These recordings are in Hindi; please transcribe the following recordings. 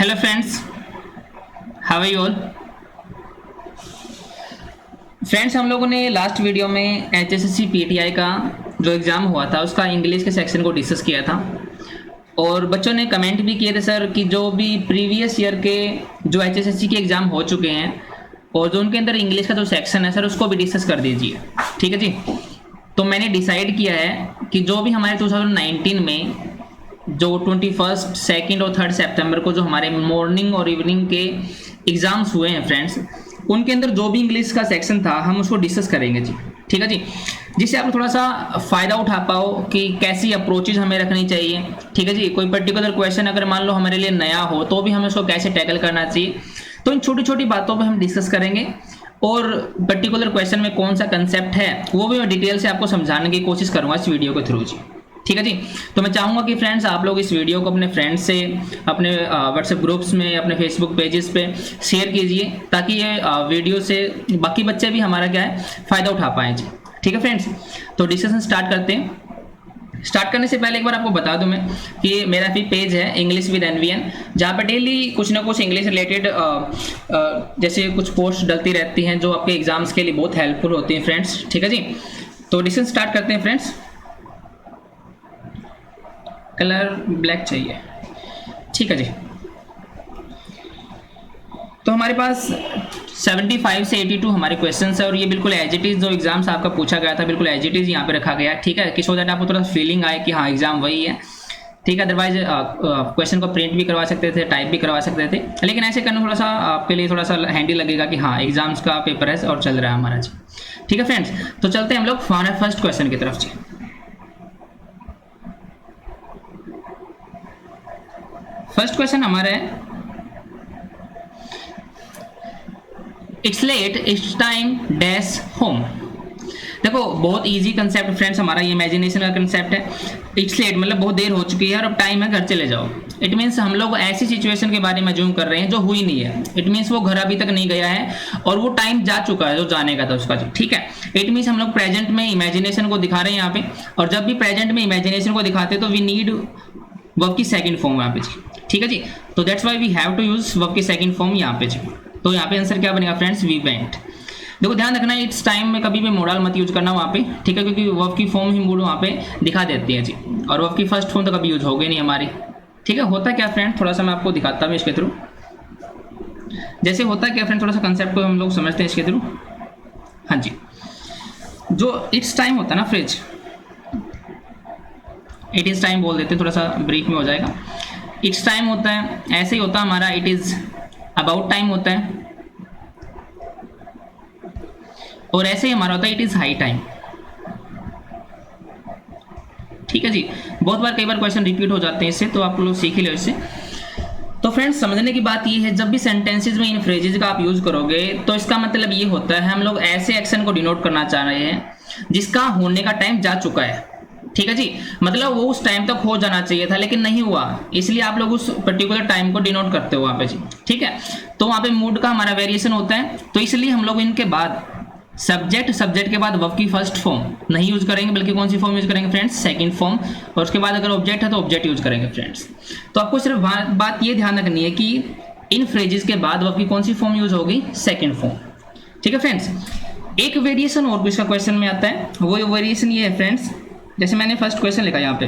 Hello friends, how are you all. Friends, हम लोगों ने लास्ट वीडियो में HSSC PTI का जो एग्ज़ाम हुआ था उसका इंग्लिश के सेक्शन को डिस्कस किया था और बच्चों ने कमेंट भी किए थे सर कि जो भी प्रीवियस ईयर के जो HSSC के एग्ज़ाम हो चुके हैं और जो उनके अंदर इंग्लिश का जो सेक्शन है सर उसको भी डिस्कस कर दीजिए। ठीक है जी। तो मैंने डिसाइड किया है कि जो भी हमारे 2019 में जो 21, 2 और 3 सितंबर को जो हमारे मॉर्निंग और इवनिंग के एग्ज़ाम्स हुए हैं फ्रेंड्स, उनके अंदर जो भी इंग्लिश का सेक्शन था हम उसको डिस्कस करेंगे जी। ठीक है जी, जिससे आप थोड़ा सा फ़ायदा उठा पाओ कि कैसी अप्रोचेज हमें रखनी चाहिए। ठीक है जी, कोई पर्टिकुलर क्वेश्चन अगर मान लो हमारे लिए नया हो तो भी हमें उसको कैसे टैकल करना चाहिए, तो इन छोटी छोटी बातों पर हम डिस्कस करेंगे और पर्टिकुलर क्वेश्चन में कौन सा कंसेप्ट है वो भी मैं डिटेल से आपको समझाने की कोशिश करूँगा इस वीडियो के थ्रू जी। ठीक है जी। तो मैं चाहूँगा कि फ्रेंड्स आप लोग इस वीडियो को अपने फ्रेंड्स से, अपने व्हाट्सएप ग्रुप्स में, अपने फेसबुक पेजेस पे शेयर कीजिए ताकि ये वीडियो से बाकी बच्चे भी हमारा क्या है फ़ायदा उठा पाएँ जी। ठीक है फ्रेंड्स, तो डिस्कशन स्टार्ट करते हैं। स्टार्ट करने से पहले एक बार आपको बता दूं मैं कि मेरा भी पेज है इंग्लिश विद NVN, जहाँ पर डेली कुछ ना कुछ इंग्लिश रिलेटेड जैसे कुछ पोस्ट डलती रहती हैं जो आपके एग्जाम्स के लिए बहुत हेल्पफुल होती हैं फ्रेंड्स। ठीक है जी। तो डिस्कशन स्टार्ट करते हैं फ्रेंड्स। कलर ब्लैक चाहिए, ठीक है जी। तो हमारे पास 75 से 82 हमारे क्वेश्चंस है और ये बिल्कुल एज इट इज़ जो एग्जाम्स आपका पूछा गया था बिल्कुल एज इट इज़ यहाँ पे रखा गया है। ठीक है, कि सो दैट आपको थोड़ा फीलिंग आए कि हाँ एग्जाम वही है। ठीक है, अदरवाइज क्वेश्चन को प्रिंट भी करवा सकते थे, टाइप भी करवा सकते थे, लेकिन ऐसे करना थोड़ा सा आपके लिए थोड़ा सा हैंडी लगेगा कि हाँ एग्जाम्स का पेपर है और चल रहा है हमारा जी। ठीक है फ्रेंड्स, तो चलते हैं हम लोग फर्स्ट क्वेश्चन की तरफ जी। फर्स्ट क्वेश्चन हमारा है, it's late, it's time, dash home. देखो बहुत इजी कंसेप्ट फ्रेंड्स, हमारा ये इमेजिनेशन का कंसेप्ट है। इट्स लेट मतलब बहुत देर हो चुकी है और अब टाइम है घर चले जाओ। इट मीन्स हम लोग ऐसी सिचुएशन के बारे में जूम कर रहे हैं जो हुई नहीं है। इट मीन्स वो घर अभी तक नहीं गया है और वो टाइम जा चुका है जो जाने का था उसका जी। ठीक है, इट मीन्स हम लोग प्रेजेंट में इमेजिनेशन को दिखा रहे हैं यहाँ पे, और जब भी प्रेजेंट में इमेजिनेशन को दिखाते हैं तो वी नीड वर्ब की सेकंड फॉर्म यहाँ पे जी। ठीक है जी, तो that's why we have to use verb की सेकंड फॉर्म यहाँ पे जी। तो यहाँ पे आंसर क्या बनेगा फ्रेंड्स, वी वेंट। देखो ध्यान रखना इट्स टाइम में कभी भी मोडल मत यूज करना वहाँ पे। ठीक है, क्योंकि वर्ब की फॉर्म ही मूड वहाँ पे दिखा देती है जी, और वर्ब की फर्स्ट फॉर्म तो कभी यूज होगी नहीं हमारी। ठीक है, होता क्या फ्रेंड, थोड़ा सा मैं आपको दिखाता हूँ इसके थ्रू। जैसे होता क्या फ्रेंड, थोड़ा सा कंसेप्ट को हम लोग समझते हैं इसके थ्रू। हाँ जी, जो इट्स टाइम होता है ना फ्रेज, इट इज़ टाइम बोल देते हैं, थोड़ा सा ब्रीफ में हो जाएगा। इट्स टाइम होता है, ऐसे ही होता है हमारा इट इज़ अबाउट टाइम होता है, और ऐसे ही हमारा होता है इट इज़ हाई टाइम। ठीक है जी, बहुत बार कई बार क्वेश्चन रिपीट हो जाते हैं इससे, तो आप लोग सीख ही लो इससे। तो फ्रेंड्स समझने की बात ये है, जब भी सेंटेंसेज में इन फ्रेजेज का आप यूज करोगे तो इसका मतलब ये होता है हम लोग ऐसे एक्शन को डिनोट करना चाह रहे हैं जिसका होने का टाइम जा चुका है। ठीक है जी, मतलब वो उस टाइम तक हो जाना चाहिए था लेकिन नहीं हुआ, इसलिए आप लोग उस पर्टिकुलर टाइम को डिनोट करते हो वहाँ पे जी। ठीक है, तो वहाँ पे मूड का हमारा वेरिएशन होता है, तो इसलिए हम लोग इनके बाद सब्जेक्ट के बाद वर्ब की फर्स्ट फॉर्म नहीं यूज करेंगे, बल्कि कौन सी फॉर्म यूज करेंगे फ्रेंड्स, सेकंड फॉर्म। और उसके बाद अगर ऑब्जेक्ट है तो ऑब्जेक्ट यूज करेंगे फ्रेंड्स। तो आपको सिर्फ बात ये ध्यान रखनी है कि इन फ्रेजेस के बाद वर्ब की कौन सी फॉर्म यूज होगी, सेकंड फॉर्म। ठीक है फ्रेंड्स, एक वेरिएशन और भी इसका क्वेश्चन में आता है, वो वेरिएशन ये है फ्रेंड्स, जैसे मैंने फर्स्ट क्वेश्चन लिखा यहाँ पे,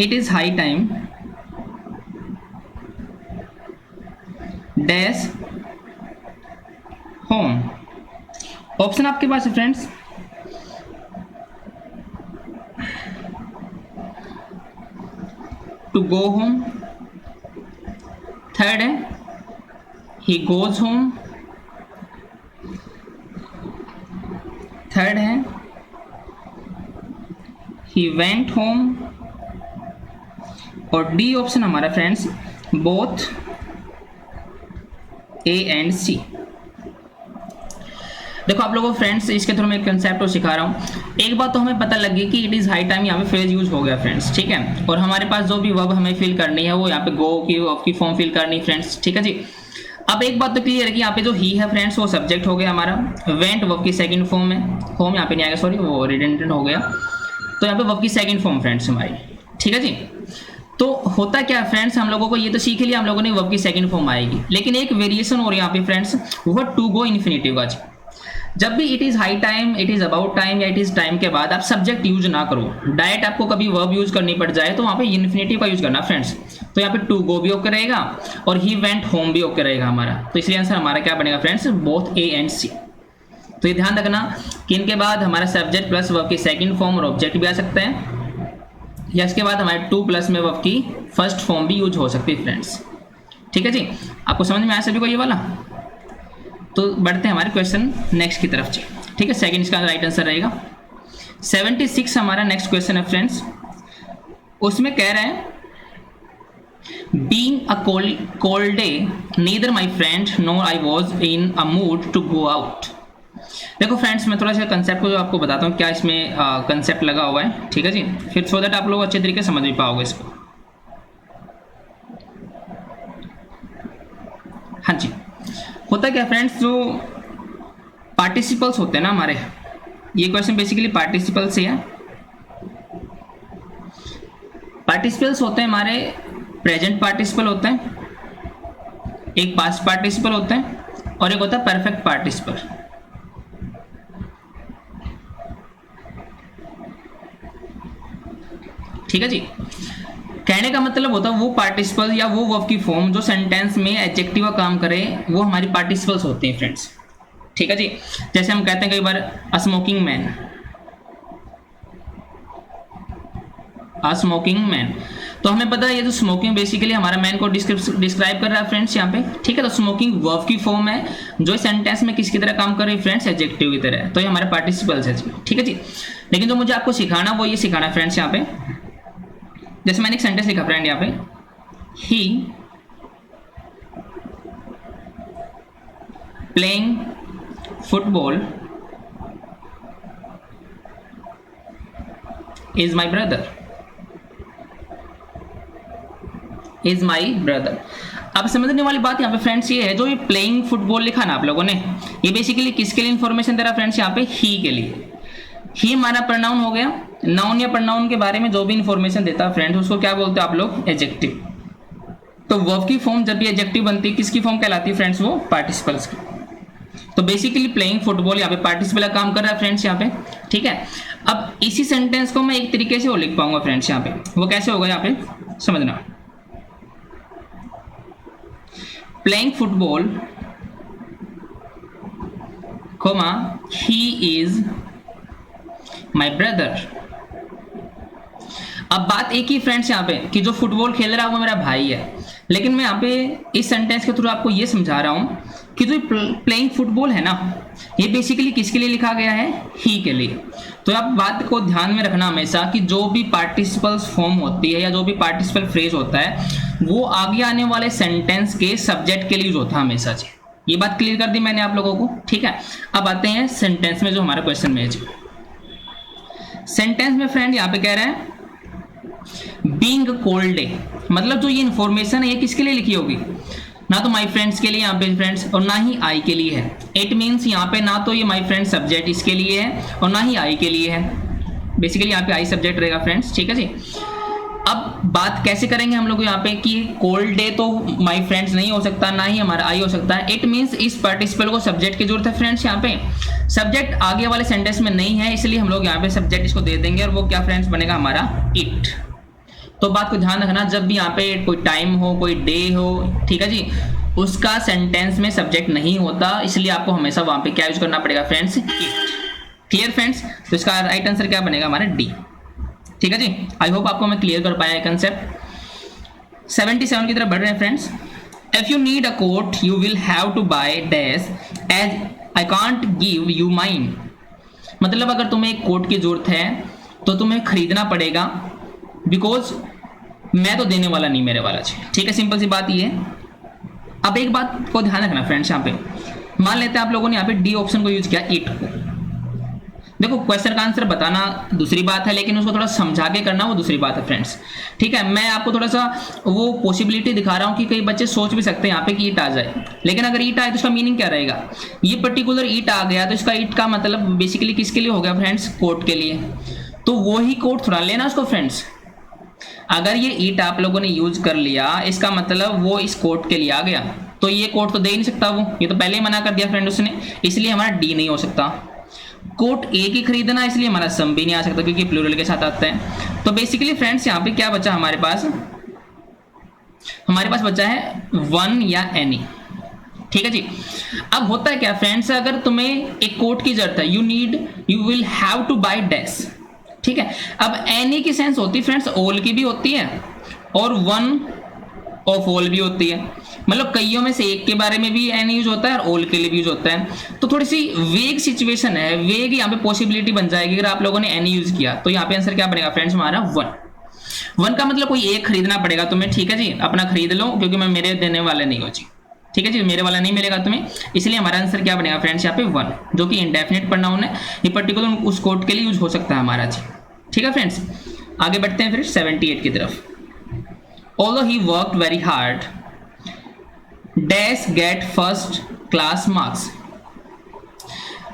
it is high time dash home. Option आपके पास है friends, to go home, third है ही गोज होम, थर्ड है ही वेंट होम, और डी ऑप्शन हमारा friends both A and C. देखो आप लोगों को फ्रेंड्स इसके थ्रू मैं एक कंसेप्ट को सिखा रहा हूँ। एक बात तो हमें पता लग गई कि इट इज़ हाई टाइम यहाँ पे फ्रेज यूज हो गया फ्रेंड्स। ठीक है, और हमारे पास जो भी वर्ब हमें फिल करनी है वो यहाँ पे गो की वर्ब की फॉर्म फिल करनी फ्रेंड्स। ठीक है जी, अब एक बात तो क्लियर है कि यहाँ पे जो ही है फ्रेंड्स वो सब्जेक्ट हो गया हमारा, वेंट वर्ब की सेकंड फॉर्म में, होम यहाँ पे नहीं आएगा, सॉरी वो रिडेंडेंट हो गया, तो यहाँ पे वर्ब की सेकंड फॉर्म फ्रेंड्स हमारी। ठीक है जी, तो होता क्या है फ्रेंड्स, हम लोगों को ये तो सीख लिया हम लोगों ने वर्ब की सेकंड फॉर्म आएगी, लेकिन एक वेरिएशन हो रही है यहाँ पे फ्रेंड्स, वो टू गो इन्फिनेटिव का। जब भी it is high time, it is about time या इट इज टाइम के बाद आप सब्जेक्ट यूज ना करो, डायरेक्ट आपको कभी वर्ब यूज करनी पड़ जाए तो वहां पे इन्फिनेटिव का यूज करना फ्रेंड्स। तो यहाँ पे टू गो भी ओके रहेगा और ही वेंट होम भी ओके रहेगा हमारा, तो इसलिए आंसर हमारा क्या बनेगा फ्रेंड्स, बोथ ए एंड सी। तो ये ध्यान रखना कि इनके बाद हमारा सब्जेक्ट प्लस वर्ब की सेकंड फॉर्म और ऑब्जेक्ट भी आ सकते हैं, या इसके बाद हमारे टू प्लस में वर्ब की फर्स्ट फॉर्म भी यूज हो सकती है फ्रेंड्स। ठीक है जी, आपको समझ में आया सभी को ये वाला। तो बढ़ते हैं हमारे क्वेश्चन नेक्स्ट की तरफ जी। ठीक है, सेकंड इसका राइट आंसर रहेगा। 76 हमारा नेक्स्ट क्वेश्चन है फ्रेंड्स, उसमें कह रहे हैं being a cold day neither my friend nor I was in a mood to go out. देखो फ्रेंड्स, मैं थोड़ा सा कंसेप्ट को आपको बताता हूँ क्या इसमें कंसेप्ट लगा हुआ है। ठीक है जी, फिर सो दैट आप लोग अच्छे तरीके से समझ भी पाओगे इसको। हाँ जी, होता क्या फ्रेंड्स, जो पार्टिसिपल्स होते हैं ना हमारे, ये क्वेश्चन बेसिकली पार्टिसिपल से है। पार्टिसिपल्स होते हैं हमारे, प्रेजेंट पार्टिसिपल होते हैं, एक पास्ट पार्टिसिपल होते हैं और एक होता है परफेक्ट पार्टिसिपल। ठीक है जी, कहने का मतलब होता है वो पार्टिसिपल या वो वर्ब की फॉर्म जो सेंटेंस में एडजेक्टिव का काम करे, वो हमारी पार्टिसिपल्स होते हैं फ्रेंड्स। ठीक है जी, जैसे हम कहते हैं कई बार अ स्मोकिंग मैन, अ स्मोकिंग मैन, तो हमें पता है ये जो स्मोकिंग बेसिकली हमारा मैन को डिस्क्राइब कर रहा है फ्रेंड्स यहाँ पे। ठीक है, तो स्मोकिंग वर्ब की फॉर्म है जो सेंटेंस में किसकी तरह काम कर रही है फ्रेंड्स, एडजेक्टिव की तरह, तो ये हमारे पार्टिसिपल्स है। ठीक है जी, लेकिन जो मुझे आपको सिखाना वो ये सिखाना फ्रेंड्स यहाँ पे, जैसे मैंने एक सेंटेंस लिखा फ्रेंड यहाँ पे, he playing football is my brother, is my brother. अब समझने वाली बात यहाँ पे फ्रेंड्स ये है, जो ये प्लेइंग फुटबॉल लिखा ना आप लोगों ने, ये बेसिकली किसके लिए इंफॉर्मेशन दे रहा है फ्रेंड्स, यहाँ पे ही के लिए। ही हमारा प्रोनाउन हो गया, नाउन या प्रोनाउन के बारे में जो भी इंफॉर्मेशन देता है फ्रेंड्स उसको क्या बोलते हैं आप लोग, एडजेक्टिव। तो वर्ब की फॉर्म जब भी एडजेक्टिव बनती है किसकी फॉर्म कहलाती है फ्रेंड्स, वो पार्टिसिपल्स की। तो बेसिकली प्लेइंग फुटबॉल यहाँ पे पार्टिसिपल का काम कर रहा है फ्रेंड्स यहाँ पे। ठीक है, अब इसी सेंटेंस को मैं एक तरीके से वो लिख पाऊंगा फ्रेंड्स यहाँ पे, वो कैसे होगा यहाँ पे समझना, playing football comma he is my brother. अब बात एक ही फ्रेंड्स यहाँ पे कि जो फुटबॉल खेल रहा है वो मेरा भाई है, लेकिन मैं यहाँ पे इस सेंटेंस के थ्रू आपको ये समझा रहा हूँ कि जो प्लेइंग फुटबॉल है ना, ये बेसिकली किसके लिए लिखा गया है, ही के लिए। तो आप बात को ध्यान में रखना हमेशा कि जो भी पार्टिसिपल्स फॉर्म होती है या जो भी पार्टिसिपल फ्रेज होता है वो आगे आने वाले सेंटेंस के सब्जेक्ट के लिए यूज होता है हमेशा जी। ये बात क्लियर कर दी मैंने आप लोगों को। ठीक है, अब आते हैं सेंटेंस में, जो हमारा क्वेश्चन में है जी। सेंटेंस में फ्रेंड यहाँ पे कह रहे हैं बीइंग कोल्ड डे, मतलब जो ये इंफॉर्मेशन है ये किसके लिए लिखी होगी, ना तो माई फ्रेंड्स के लिए यहाँ पे फ्रेंड्स और ना ही आई के लिए है। इट मीन्स यहाँ पे ना तो ये माई फ्रेंड सब्जेक्ट इसके लिए है और ना ही आई के लिए है, बेसिकली यहाँ पे आई सब्जेक्ट रहेगा फ्रेंड्स। ठीक है जी, अब बात कैसे करेंगे हम लोग यहाँ पे कि कोल्ड डे तो माई फ्रेंड्स नहीं हो सकता, ना ही हमारा आई हो सकता है। इट मीन्स इस पार्टिसिपल को सब्जेक्ट की जरूरत है फ्रेंड्स। यहाँ पे सब्जेक्ट आगे वाले सेंटेंस में नहीं है, इसलिए हम लोग यहाँ पे सब्जेक्ट इसको दे देंगे और वो क्या फ्रेंड्स बनेगा हमारा, इट। तो बात को ध्यान रखना, जब भी यहाँ पे कोई टाइम हो, कोई डे हो, ठीक है जी, उसका सेंटेंस में सब्जेक्ट नहीं होता, इसलिए आपको हमेशा वहां पे क्या यूज करना पड़ेगा फ्रेंड्स, इट। क्लियर फ्रेंड्स, तो इसका राइट आंसर क्या बनेगा हमारा, डी। ठीक है जी, आई होप आपको मैं क्लियर कर पाया कंसेप्ट। 77 की तरफ बढ़ रहे हैं friends. If you need a coat you will have to buy dash as I can't give you mine, मतलब अगर तुम्हें एक कोट की जरूरत है तो तुम्हें खरीदना पड़ेगा, बिकॉज मैं तो देने वाला नहीं मेरे वाला जी। ठीक है, सिंपल सी बात ये है। अब एक बात को ध्यान रखना फ्रेंड्स, यहाँ पे मान लेते हैं आप लोगों ने यहाँ पे डी ऑप्शन को यूज किया, इट को। देखो क्वेश्चन का आंसर बताना दूसरी बात है, लेकिन उसको थोड़ा समझा के करना वो दूसरी बात है फ्रेंड्स। ठीक है, मैं आपको थोड़ा सा वो पॉसिबिलिटी दिखा रहा हूँ कि कई बच्चे सोच भी सकते हैं यहाँ पे कि ईट आ जाए, लेकिन अगर ईट आए तो इसका मीनिंग क्या रहेगा, ये पर्टिकुलर ईट आ गया तो इसका ईट का मतलब बेसिकली किसके लिए हो गया फ्रेंड्स, कोट के लिए। तो वो ही कोट थोड़ा लेना उसको फ्रेंड्स, अगर ये इट आप लोगों ने यूज कर लिया, इसका मतलब वो इस कोट के लिए आ गया, तो ये कोट तो दे ही नहीं सकता वो, ये तो पहले ही मना कर दिया फ्रेंड उसने, इसलिए हमारा डी नहीं हो सकता। कोट एक ही खरीदना, इसलिए हमारा सम भी नहीं आ सकता क्योंकि प्लूरल के साथ आता है। तो बेसिकली फ्रेंड्स यहाँ पे क्या बचा हमारे पास बचा है वन या एनी। ठीक है जी। अब होता है क्या फ्रेंड्स, अगर तुम्हें एक कोट की जरूरत है, you will have to buy dash. ठीक है। अब एनी की सेंस होती है फ्रेंड्स ऑल की भी होती है और वन ऑफ ऑल भी होती है, मतलब कईयों में से एक के बारे में भी एनी यूज होता है और ऑल के लिए भी यूज होता है। तो थोड़ी सी वेग सिचुएशन है, वेग यहाँ पे पॉसिबिलिटी बन जाएगी अगर आप लोगों ने एनी यूज किया। तो यहाँ पे आंसर क्या बनेगा फ्रेंड्स हमारा वन का मतलब कोई एक खरीदना पड़ेगा तुम्हें। ठीक है जी, अपना खरीद लो क्योंकि मैं मेरे देने वाले नहीं हो जी। ठीक है जी, मेरे वाला नहीं मिलेगा तुम्हें, इसलिए हमारा आंसर क्या बनेगा फ्रेंड्स यहाँ पे वन, जो कि इंडेफिनिट प्रोनाउन है, ये पर्टिकुलर उस कोट के लिए यूज हो सकता है हमारा जी। ठीक है फ्रेंड्स, आगे बढ़ते हैं फिर 78 की तरफ। Although he worked very hard, Dash get first class marks।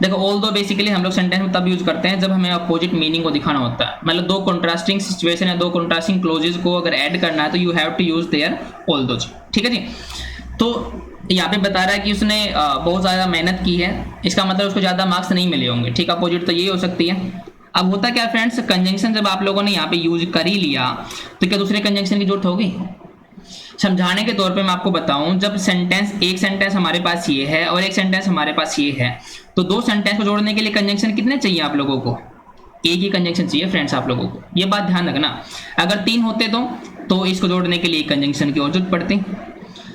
देखो although बेसिकली हम लोग सेंटेंस में तब यूज करते हैं जब हमें अपोजिट मीनिंग को दिखाना होता है, मतलब दो कंट्रास्टिंग सिचुएशन है, दो कंट्रास्टिंग क्लोजेस को अगर ऐड करना है तो you have to use there although। ठीक है जी। तो यहाँ पे बता रहा है कि उसने बहुत ज़्यादा मेहनत की है, इसका मतलब उसको ज़्यादा मार्क्स नहीं मिले होंगे। ठीक, अपोजिट तो यही हो सकती है। अब होता क्या फ्रेंड्स, कंजंक्शन जब आप लोगों ने यहाँ पे यूज कर ही लिया तो क्या दूसरे कंजंक्शन की जरूरत होगी? समझाने के तौर पे मैं आपको बताऊं, जब एक सेंटेंस हमारे पास ये है और एक सेंटेंस हमारे पास ये है, तो दो सेंटेंस को जोड़ने के लिए कंजंक्शन कितने चाहिए आप लोगों को? एक ही कंजंक्शन चाहिए फ्रेंड्स आप लोगों को, ये बात ध्यान रखना। अगर तीन होते तो इसको जोड़ने के लिए एक कंजंक्शन की और जरूरत पड़ती।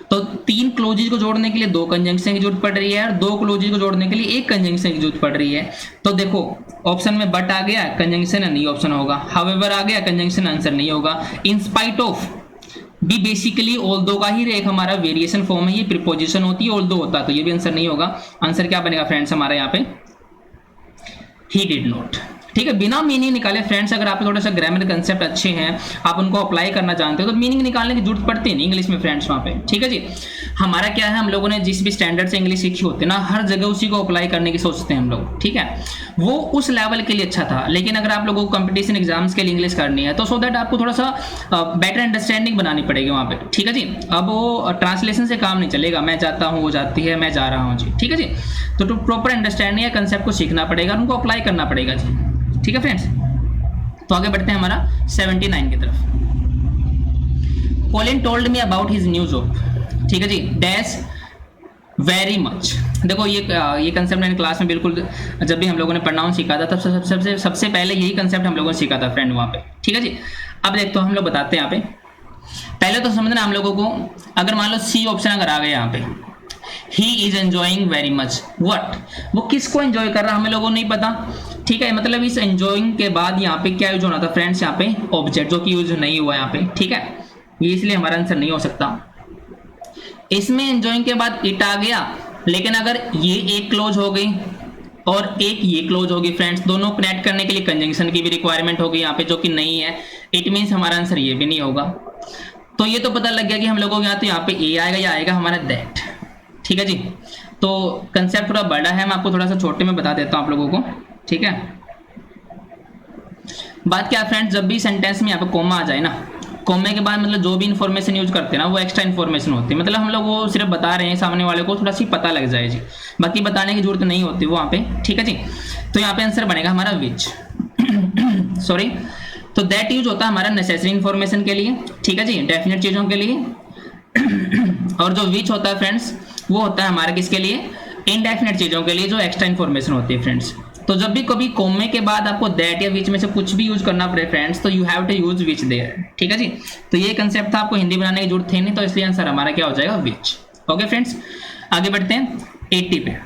तो तीन क्लोजेज को जोड़ने के लिए दो कंजंक्शन की जरूरत पड़ रही है और दो क्लोजेज को जोड़ने के लिए एक कंजंक्शन की जरूरत पड़ रही है। तो देखो ऑप्शन में बट आ गया, कंजंक्शन नहीं ऑप्शन होगा, हाउएवर आ गया, कंजंक्शन आंसर नहीं होगा, इन स्पाइट ऑफ भी बेसिकली ऑल्दो का ही एक हमारा वेरिएशन फॉर्म है, ये प्रीपोजिशन होती है, ऑल्दो होता तो ये भी आंसर नहीं होगा। आंसर क्या बनेगा फ्रेंड्स हमारा यहाँ पे? He did not. ठीक है, बिना मीनिंग निकाले फ्रेंड्स, अगर आपके थोड़ा सा ग्रामर कंसेप्ट अच्छे हैं, आप उनको अप्लाई करना जानते हो तो मीनिंग निकालने की जरूरत पड़ती नहीं इंग्लिश में फ्रेंड्स वहाँ पे। ठीक है जी। हमारा क्या है, हम लोगों ने जिस भी स्टैंडर्ड से इंग्लिश सीखी होती है ना, हर जगह उसी को अप्लाई करने की सोचते हैं हम लोग। ठीक है, वो उस लेवल के लिए अच्छा था, लेकिन अगर आप लोगों को कंपटीशन एग्जाम्स के लिए इंग्लिश करनी है तो सो दैट आपको थोड़ा सा बेटर अंडरस्टैंडिंग बनानी पड़ेगी वहाँ पे। ठीक है जी। अब वो ट्रांसलेशन से काम नहीं चलेगा, मैं जाता हूँ, वो जाती है, मैं जा रहा हूँ जी। ठीक है जी। तो प्रॉपर अंडरस्टैंडिंग या कंसेप्ट को सीखना पड़ेगा, उनको अप्लाई करना पड़ेगा जी। ठीक है फ्रेंड्स, तो आगे बढ़ते हैं हमारा 79 की तरफ। Colin told me about his new job। ठीक है जी, डैश वेरी मच। देखो ये कंसेप्ट मैंने क्लास में बिल्कुल जब भी हम लोगों ने प्रोनाउंस सीखा था तब सबसे पहले यही कंसेप्ट हम लोगों ने सीखा था फ्रेंड वहाँ पे। ठीक है जी। अब देखते हम लोग बताते हैं यहाँ पे, पहले तो समझना हम लोगों को, अगर मान लो सी ऑप्शन अगर आ गया यहाँ पे, he is enjoying very much, what, वो किसको एंजॉय कर रहा हमें लोगों को नहीं पता। ठीक है, मतलब इस एंजॉइंग के बाद यहाँ पे क्या यूज होना था फ्रेंड्स, यहाँ पे ऑब्जेक्ट, जो कि यूज नहीं हुआ यहाँ पे। ठीक है, ये इसलिए हमारा आंसर नहीं हो सकता। इसमें एंजॉइंग के बाद इट आ गया, लेकिन अगर ये एक क्लोज हो गई और एक ये क्लोज होगी फ्रेंड्स, दोनों कनेक्ट करने के लिए कंजंक्शन की भी रिक्वायरमेंट होगी यहाँ पे, जो कि नहीं है। इट मीन्स हमारा आंसर ये भी नहीं होगा। तो ये तो पता लग गया कि हम लोगों को यहाँ पे ए आएगा या आएगा हमारा दैट। ठीक है जी। तो कंसेप्ट थोड़ा बड़ा है, मैं आपको थोड़ा सा छोटे में बता देता हूँ आप लोगों को। ठीक है, बात क्या फ्रेंड्स, जब भी सेंटेंस में यहाँ पे कोमा आ जाए ना, कोमे के बाद मतलब जो भी इन्फॉर्मेशन यूज करते हैं ना वो एक्स्ट्रा इन्फॉर्मेशन होती है, मतलब हम लोग वो सिर्फ बता रहे हैं सामने वाले को, थोड़ा सी पता लग जाए जी, बाकी बताने की जरूरत नहीं होती वहाँ पे। ठीक है जी। तो यहाँ पे आंसर बनेगा हमारा विच सॉरी। तो दैट यूज होता है हमारा नेसेसरी इन्फॉर्मेशन के लिए। ठीक है जी, डेफिनेट चीजों के लिए। और जो विच होता है फ्रेंड्स वो होता है हमारा किसके लिए, इनडेफिनेट चीजों के लिए, जो एक्स्ट्रा इन्फॉर्मेशन होती है फ्रेंड्स। तो जब भी कभी कोमे के बाद आपको दैट या विच में से कुछ भी यूज करना पड़े फ्रेंड्स, तो you have to use which there. ठीक है जी। तो ये कंसेप्ट था, आपको हिंदी बनाने की जरूरत थी नहीं, तो इसलिए आंसर हमारा क्या हो जाएगा, विच। ओके फ्रेंड्स, आगे बढ़ते हैं 80 पे।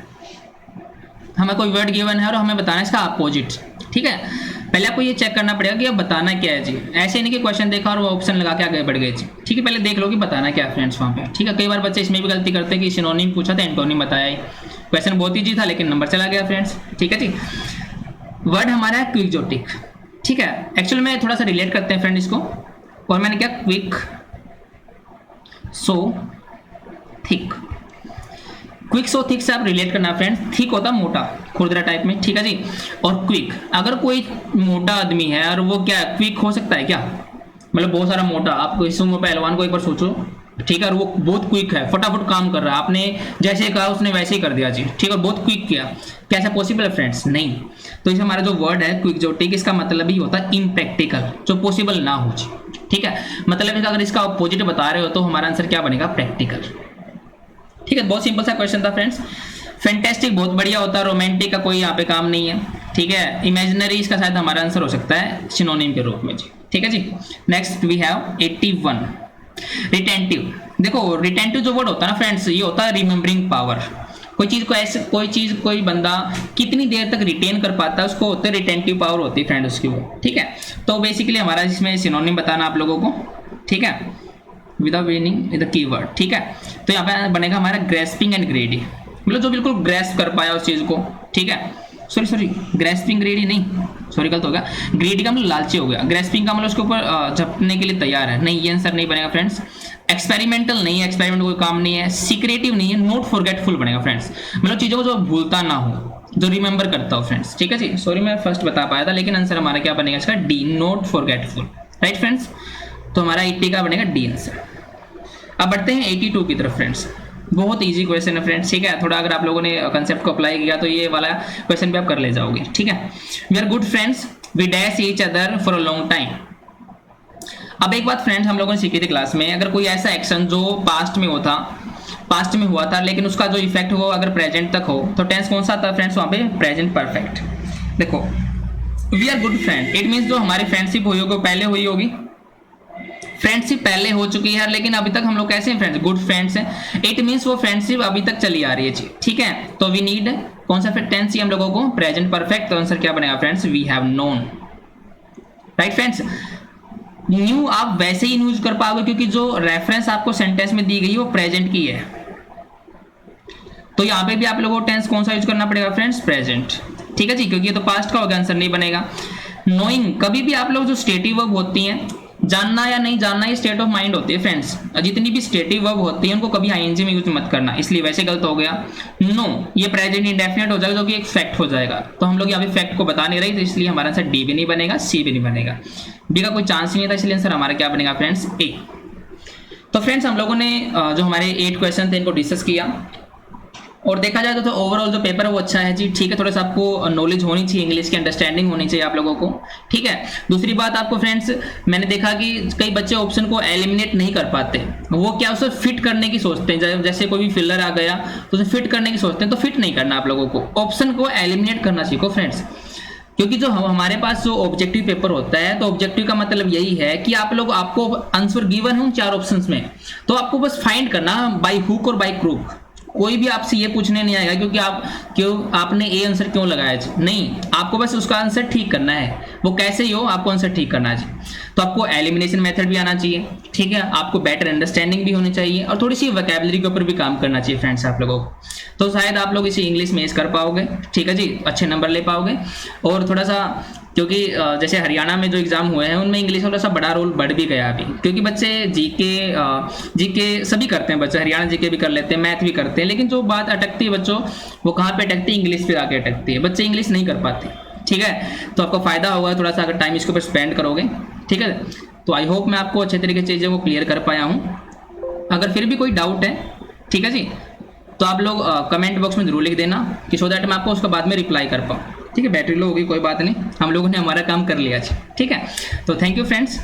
हमें कोई वर्ड गिवन है और हमें बताना है इसका अपोजिट। ठीक है, पहले आपको ये चेक करना पड़ेगा कि अब बताना क्या है जी, ऐसे नहीं कि क्वेश्चन देखा और वो ऑप्शन लगा के आगे बढ़ गए जी। ठीक है, पहले देख लो कि बताना क्या है फ्रेंड्स वहाँ पे। ठीक है, कई बार बच्चे इसमें भी गलती करते हैं कि सिनोनिम पूछा था एंटोनिम बताया, क्वेश्चन बहुत ईजी था लेकिन नंबर चला गया फ्रेंड्स। ठीक है जी। वर्ड हमारा है क्विकजोटिक। ठीक है, एक्चुअली में थोड़ा सा रिलेट करते हैं फ्रेंड इसको, और मैंने क्या, quick so thick. Quick so thick से आप रिलेट करना फ्रेंड्स, थिक होता मोटा खुरदरा टाइप में। ठीक है जी। और क्विक, अगर कोई मोटा आदमी है और वो क्या क्विक हो सकता है क्या, मतलब बहुत सारा मोटा, आप इस उम्र पहलवान को एक बार सोचो, ठीक है, और वो बहुत क्विक है, फटाफट काम कर रहा है, आपने जैसे कहा उसने वैसे ही कर दिया जी, ठीक है, बहुत क्विक किया, क्या ऐसा पॉसिबल है फ्रेंड्स? नहीं। तो इसे हमारा जो वर्ड है क्विक जो, ठीक, इसका मतलब ही होता है इम्प्रैक्टिकल, जो पॉसिबल ना हो जी, ठीक है, मतलब अगर इसका अपोजिट बता रहे हो तो हमारा आंसर क्या बनेगा? प्रैक्टिकल। ठीक है, बहुत सिंपल सा क्वेश्चन था फ्रेंड्स। फैंटास्टिक बहुत बढ़िया होता है, रोमांटिक का कोई यहाँ पे काम नहीं है, ठीक है। इमेजिनरी इसका शायद हमारा आंसर हो सकता है सिनोनिम के रूप में जी, ठीक है जी। Next we have 81 retentive. देखो रिटेंटिव जो वर्ड होता है ना फ्रेंड्स, ये होता है रिमेम्बरिंग पावर। कोई चीज को ऐसे, कोई बंदा कितनी देर तक रिटेन कर पाता है, उसको होते है रिटेंटिव पावर होती है फ्रेंड उसकी वो, ठीक है। तो बेसिकली हमारा इसमें सिनोनिम बताना आप लोगों को, ठीक है, विदाउट मीनिंग द कीवर्ड, ठीक है। तो यहाँ पे बनेगा हमारा ग्रेस्पिंग एंड ग्रेडी, मतलब जो बिल्कुल ग्रेस्प कर पाया उस चीज को, ठीक है। सॉरी ग्रेस्पिंग ग्रेडी नहीं, सॉरी गलत हो गया, ग्रेडी का मतलब लालची हो गया, ग्रेस्पिंग का मतलब उसके ऊपर झपटने के लिए तैयार है, नहीं ये आंसर नहीं बनेगा फ्रेंड्स। एक्सपेरिमेंटल नहीं है, एक्सपेरिमेंट कोई काम नहीं है। सीक्रेटिव नहीं है, नॉट फॉरगेटफुल बनेगा फ्रेंड्स, मतलब चीजों को जो भूलता ना हो, जो रिमेंबर करता हो फ्रेंड्स, ठीक है जी। सॉरी मैं फर्स्ट बता पाया था, लेकिन आंसर हमारा क्या बनेगा इसका? D, not forgetful, right friends. तो हमारा 80 का बनेगा डी आंसर। अब बढ़ते हैं 82 की तरफ फ्रेंड्स। बहुत इजी क्वेश्चन है फ्रेंड्स, ठीक है, थोड़ा अगर आप लोगों ने कंसेप्ट को अप्लाई किया तो ये वाला क्वेश्चन भी आप कर ले जाओगे, ठीक है। We are good friends, we dash each other for a long time. अब एक बात फ्रेंड्स हम लोगों ने सीखी थी क्लास में, अगर कोई ऐसा एक्शन जो पास्ट में हुआ था लेकिन उसका जो इफेक्ट हो अगर प्रेजेंट तक हो, तो टेंस कौन सा था फ्रेंड्स? वहां पे प्रेजेंट परफेक्ट। देखो we are good friend, it means जो हमारी फ्रेंडशिप हुई होगी पहले हुई होगी, फ्रेंडशिप पहले हो चुकी है, लेकिन अभी तक हम लोग कैसे हैं फ्रेंड्स? गुड फ्रेंड्स हैं। इट मींस वो फ्रेंडशिप अभी तक चली आ रही है जी, ठीक है। तो वी नीड कौन सा टेंस हम लोगों को? Present perfect. तो आंसर क्या बनेगा friends? We have known, right friends. न्यू आप वैसे ही यूज कर पाओगे क्योंकि जो रेफरेंस आपको सेंटेंस में दी गई है वो प्रेजेंट की है, तो यहाँ पे भी आप लोगों को टेंस कौन सा यूज करना पड़ेगा फ्रेंड्स? प्रेजेंट, ठीक है जी, क्योंकि ये तो पास्ट का होगा, आंसर नहीं बनेगा। नोइंग, कभी भी आप लोग जो स्टेटिव वर्ब होती हैं, जानना या नहीं जानना, ये स्टेट ऑफ माइंड होती है फ्रेंड्स। जितनी भी स्टेटिव वर्ब होती है उनको कभी आईएनजी में यूज मत करना, इसलिए वैसे गलत हो गया। नो, ये प्रेजेंट इंडेफिनिट हो जाएगा जो कि एक फैक्ट हो जाएगा, तो हम लोग यहाँ पे फैक्ट को बता नहीं रहे, तो इसलिए हमारा आंसर डी भी नहीं बनेगा, सी भी नहीं बनेगा, बी का कोई चांस नहीं था, इसलिए आंसर हमारा क्या बनेगा फ्रेंड्स? ए। तो फ्रेंड्स हम लोगों ने जो हमारे 8 क्वेश्चन थे इनको डिस्कस किया, और देखा जाए तो ओवरऑल जो पेपर है वो अच्छा है जी, ठीक है। थोड़ा सा आपको नॉलेज होनी चाहिए, इंग्लिश की अंडरस्टैंडिंग होनी चाहिए आप लोगों को, ठीक है। दूसरी बात आपको फ्रेंड्स, मैंने देखा कि कई बच्चे ऑप्शन को एलिमिनेट नहीं कर पाते, वो क्या उसे फिट करने की सोचते हैं, जैसे कोई भी फिलर आ गया तो उसे फिट करने की सोचते हैं, तो फिट नहीं करना आप लोगों को, ऑप्शन को एलिमिनेट करना सीखो फ्रेंड्स। क्योंकि जो हमारे पास जो ऑब्जेक्टिव पेपर होता है, तो ऑब्जेक्टिव का मतलब यही है कि आपको आंसर गिवन है उन 4 ऑप्शंस में, तो आपको बस फाइंड करना बाय हुक और बाय क्रूक। कोई भी आपसे ये पूछने नहीं आएगा क्योंकि आपने ए आंसर क्यों लगाया जी, नहीं, आपको बस उसका आंसर ठीक करना है, वो कैसे ही हो आपको आंसर ठीक करना है जी। तो आपको एलिमिनेशन मेथड भी आना चाहिए, ठीक है, आपको बेटर अंडरस्टैंडिंग भी होनी चाहिए, और थोड़ी सी वोकैबुलरी के ऊपर भी काम करना चाहिए फ्रेंड्स आप लोगों को, तो शायद आप लोग इसे इंग्लिश में कर पाओगे, ठीक है जी, अच्छे नंबर ले पाओगे। और थोड़ा सा क्योंकि जैसे हरियाणा में जो एग्जाम हुए हैं उनमें इंग्लिश का थोड़ा सा बड़ा रोल बढ़ भी गया अभी, क्योंकि बच्चे जीके सभी करते हैं, बच्चे हरियाणा जीके भी कर लेते हैं, मैथ भी करते हैं, लेकिन जो बात अटकती है बच्चों, वो कहाँ पे अटकती है? इंग्लिश पे आके अटकती है, बच्चे इंग्लिश नहीं कर पाते, ठीक है। तो आपको फायदा होगा थोड़ा सा अगर टाइम इसके ऊपर स्पेंड करोगे, ठीक है। तो आई होप मैं आपको अच्छे तरीके से चीज़ों को क्लियर कर पाया हूँ। अगर फिर भी कोई डाउट है, ठीक है जी, तो आप लोग कमेंट बॉक्स में जरूर लिख देना कि सो दैट मैं आपको उसका बाद में रिप्लाई कर पाऊँ, ठीक है। बैटरी लो होगी कोई बात नहीं, हम लोगों ने हमारा काम कर लिया, ठीक है। तो थैंक यू फ्रेंड्स।